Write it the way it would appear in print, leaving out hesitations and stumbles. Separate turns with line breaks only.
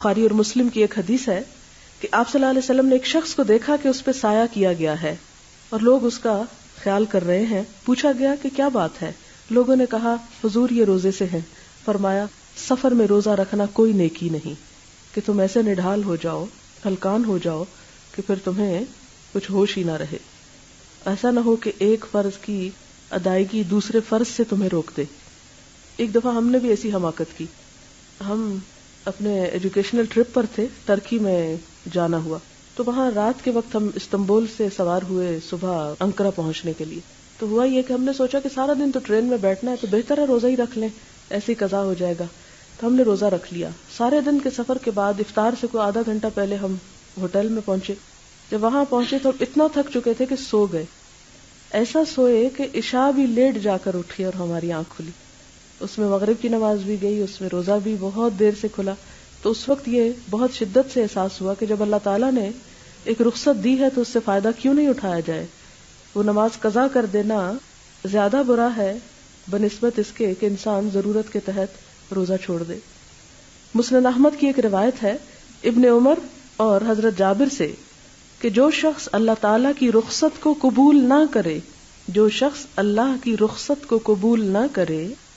بخاری اور مسلم کی ایک حدیث ہے کہ آپ صلی اللہ علیہ وسلم نے ایک شخص کو دیکھا کہ اس پہ سایہ کیا گیا ہے اور لوگ اس کا خیال کر رہے ہیں. پوچھا گیا کہ کیا بات ہے؟ لوگوں نے کہا حضور یہ روزے سے ہیں. فرمایا سفر میں روزہ رکھنا کوئی نیکی نہیں کہ تم ایسے نڈھال ہو جاؤ، ہلکان ہو جاؤ کہ پھر تمہیں کچھ ہوش ہی نہ رہے. ایسا نہ ہو کہ ایک فرض کی ادائیگی دوسرے فرض سے تمہیں روک دے. ایک دفعہ ہم نے بھی ایسی حماقت کی. ہم اپنے ایجوکیشنل ٹرپ پر تھے، ترکی میں جانا ہوا، تو وہاں رات کے وقت ہم استنبول سے سوار ہوئے صبح انقرہ پہنچنے کے لیے. تو ہوا یہ کہ ہم نے سوچا کہ سارا دن تو ٹرین میں بیٹھنا ہے تو بہتر ہے روزہ ہی رکھ لیں، ایسے ہی قضا ہو جائے گا. تو ہم نے روزہ رکھ لیا. سارے دن کے سفر کے بعد افطار سے کوئی آدھا گھنٹہ پہلے ہم ہوٹل میں پہنچے. جب وہاں پہنچے تو اتنا تھک چکے تھے کہ سو گئے. ایسا سوئے کہ عشاء بھی لیٹ جا کر اٹھی اور ہماری آنکھ کھلی. اس میں مغرب کی نماز بھی گئی، اس میں روزہ بھی بہت دیر سے کھلا. تو اس وقت یہ بہت شدت سے احساس ہوا کہ جب اللہ تعالیٰ نے ایک رخصت دی ہے تو اس سے فائدہ کیوں نہیں اٹھایا جائے. وہ نماز قضا کر دینا زیادہ برا ہے بنسبت اس کے کہ انسان ضرورت کے تحت روزہ چھوڑ دے. مسند احمد کی ایک روایت ہے ابن عمر اور حضرت جابر سے کہ جو شخص اللہ تعالیٰ کی رخصت کو قبول نہ کرے، جو شخص اللہ کی رخصت کو قبول نہ کرے